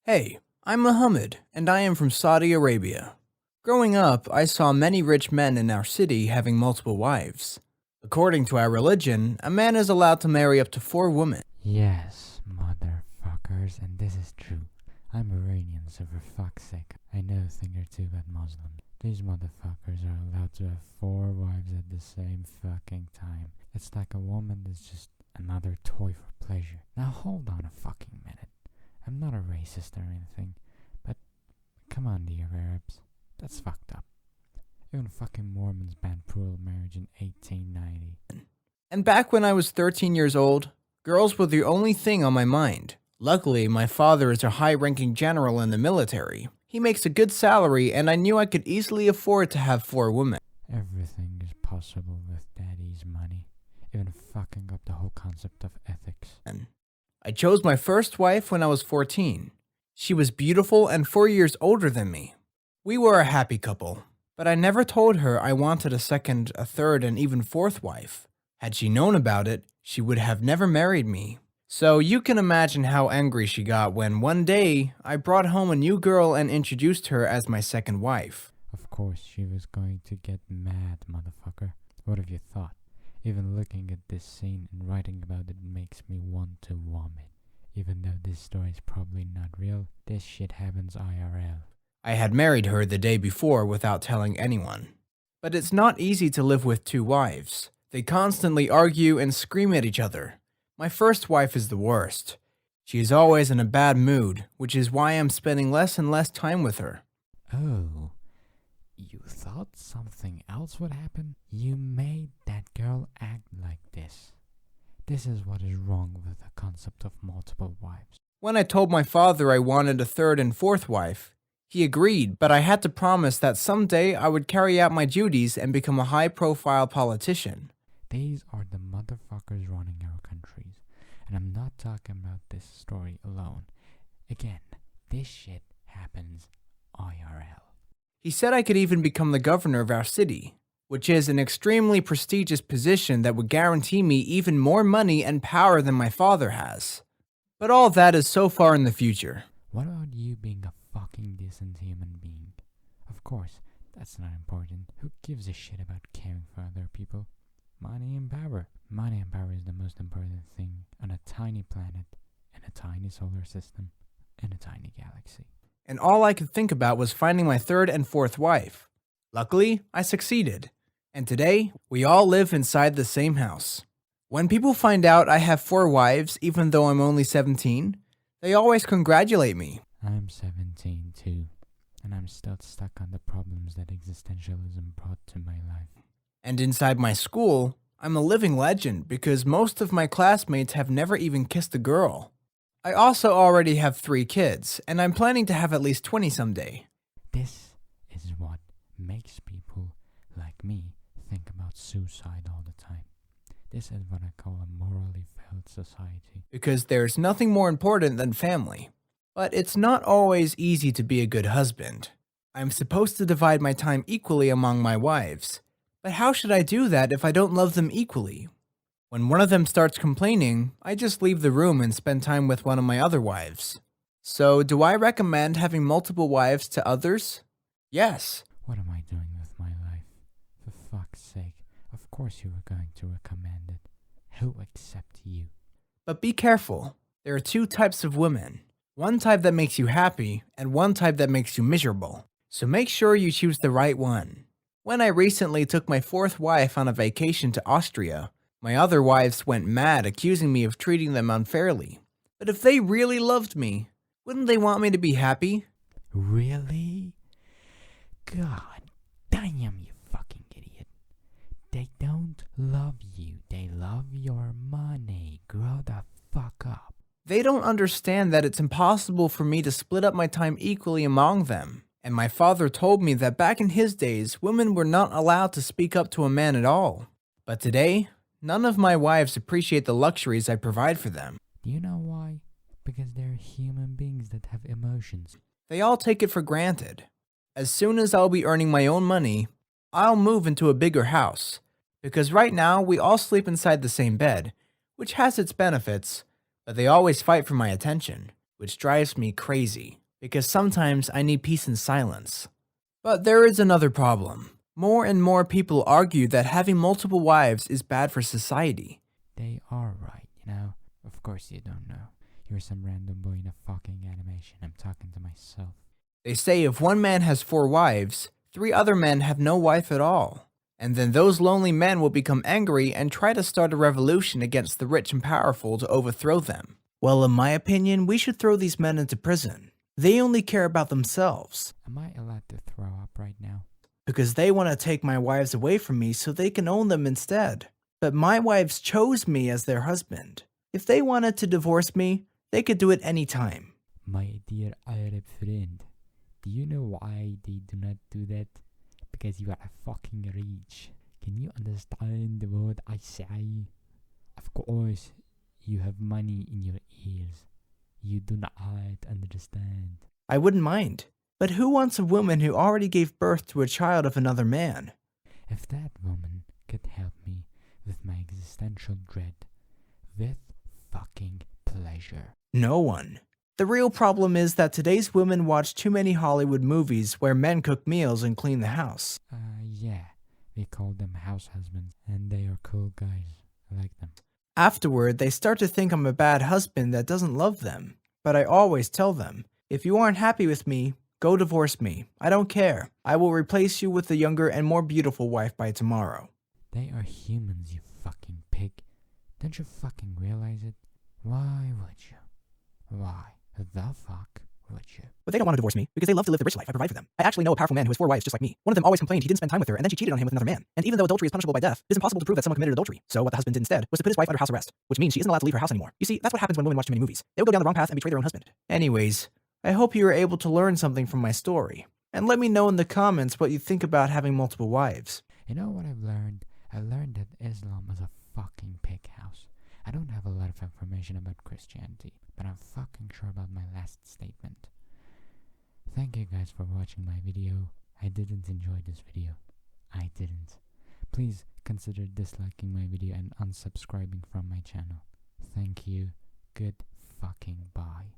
Hey, I'm Muhammad, and I am from Saudi Arabia. Growing up, I saw many rich men in our city having multiple wives. According to our religion, a man is allowed to marry up to 4 women. Yes, motherfuckers, and this is true. I'm Iranian, so for fuck's sake, I know a thing or two about Muslims. These motherfuckers are allowed to have 4 wives at the same fucking time. It's like a woman is just another toy for pleasure. Now hold on a fucking minute. I'm not a racist or anything, but come on, dear Arabs. That's fucked up. Even fucking Mormons banned plural marriage in 1890. And back when I was 13 years old, girls were the only thing on my mind. Luckily, my father is a high-ranking general in the military. He makes a good salary, and I knew I could easily afford to have 4 women. Everything is possible with daddy's money. Even fucking up the whole concept of ethics. I chose my first wife when I was 14. She was beautiful and 4 years older than me. We were a happy couple, but I never told her I wanted a second, a third, and even fourth wife. Had she known about it, she would have never married me. So you can imagine how angry she got when one day I brought home a new girl and introduced her as my second wife. Of course, she was going to get mad, motherfucker. What have you thought? Even looking at this scene and writing about it makes me want to vomit. Even though this story is probably not real, this shit happens IRL. I had married her the day before without telling anyone. But it's not easy to live with 2 wives. They constantly argue and scream at each other. My first wife is the worst. She is always in a bad mood, which is why I'm spending less and less time with her. Oh, you thought something else would happen? You made that girl act like this. This is what is wrong with the concept of multiple wives. When I told my father I wanted a third and fourth wife, he agreed, but I had to promise that someday I would carry out my duties and become a high-profile politician. These are the motherfuckers running our countries. And I'm not talking about this story alone. Again, this shit happens IRL. He said I could even become the governor of our city, which is an extremely prestigious position that would guarantee me even more money and power than my father has. But all that is so far in the future. What about you being a fucking decent human being? Of course, that's not important. Who gives a shit about caring for other people? Money and power. Money and power is the most important thing on a tiny planet, in a tiny solar system, in a tiny galaxy. And all I could think about was finding my third and fourth wife. Luckily, I succeeded. And today, we all live inside the same house. When people find out I have 4 wives, even though I'm only 17, they always congratulate me. I'm 17 too, and I'm still stuck on the problems that existentialism brought to my life. And inside my school, I'm a living legend because most of my classmates have never even kissed a girl. I also already have 3 kids, and I'm planning to have at least 20 someday. This is what makes people like me think about suicide all the time. This is what I call a morally failed society. Because there's nothing more important than family. But it's not always easy to be a good husband. I'm supposed to divide my time equally among my wives. But how should I do that if I don't love them equally? When one of them starts complaining, I just leave the room and spend time with one of my other wives. So, do I recommend having multiple wives to others? Yes. What am I doing with my life? For fuck's sake, of course you were going to recommend it. Who except you? But be careful. There are 2 types of women. One type that makes you happy, and one type that makes you miserable. So make sure you choose the right one. When I recently took my 4th wife on a vacation to Austria, my other wives went mad accusing me of treating them unfairly. But if they really loved me, wouldn't they want me to be happy? Really? God damn, you fucking idiot. They don't love you. They love your money. Grow the fuck up. They don't understand that it's impossible for me to split up my time equally among them. And my father told me that back in his days, women were not allowed to speak up to a man at all. But today, none of my wives appreciate the luxuries I provide for them. Do you know why? Because they're human beings that have emotions. They all take it for granted. As soon as I'll be earning my own money, I'll move into a bigger house. Because right now, we all sleep inside the same bed, which has its benefits, but they always fight for my attention. which drives me crazy because sometimes I need peace and silence. But there is another problem. More and more people argue that having multiple wives is bad for society. They are right, you know? Of course you don't know. You're some random boy in a fucking animation. I'm talking to myself. They say if one man has 4 wives, 3 other men have no wife at all. And then those lonely men will become angry and try to start a revolution against the rich and powerful to overthrow them. Well, in my opinion, we should throw these men into prison. They only care about themselves. Am I allowed to throw up right now? Because they want to take my wives away from me so they can own them instead. But my wives chose me as their husband. If they wanted to divorce me, they could do it anytime. My dear Arab friend, do you know why they do not do that? Because you are fucking rich. Can you understand what I say? Of course, you have money in your ears. You do not understand. I wouldn't mind. But who wants a woman who already gave birth to a child of another man? If that woman could help me with my existential dread, with fucking pleasure. No one. The real problem is that today's women watch too many Hollywood movies where men cook meals and clean the house. Yeah. We call them house husbands, and they are cool guys. I like them. Afterward, they start to think I'm a bad husband that doesn't love them. But I always tell them, if you aren't happy with me, go divorce me. I don't care. I will replace you with a younger and more beautiful wife by tomorrow. They are humans, you fucking pig. Don't you fucking realize it? Why would you? Why the fuck would you? But they don't want to divorce me because they love to live the rich life I provide for them. I actually know a powerful man who has 4 wives just like me. One of them always complained he didn't spend time with her and then she cheated on him with another man. And even though adultery is punishable by death, it is impossible to prove that someone committed adultery. So what the husband did instead was to put his wife under house arrest, which means she isn't allowed to leave her house anymore. You see, that's what happens when women watch too many movies. They will go down the wrong path and betray their own husband. Anyways, I hope you were able to learn something from my story. And let me know in the comments what you think about having multiple wives. You know what I've learned? I learned that Islam is a fucking pig house. I don't have a lot of information about Christianity, but I'm fucking sure about my last statement. Thank you guys for watching my video. I didn't enjoy this video. I didn't. Please consider disliking my video and unsubscribing from my channel. Thank you. Good fucking bye.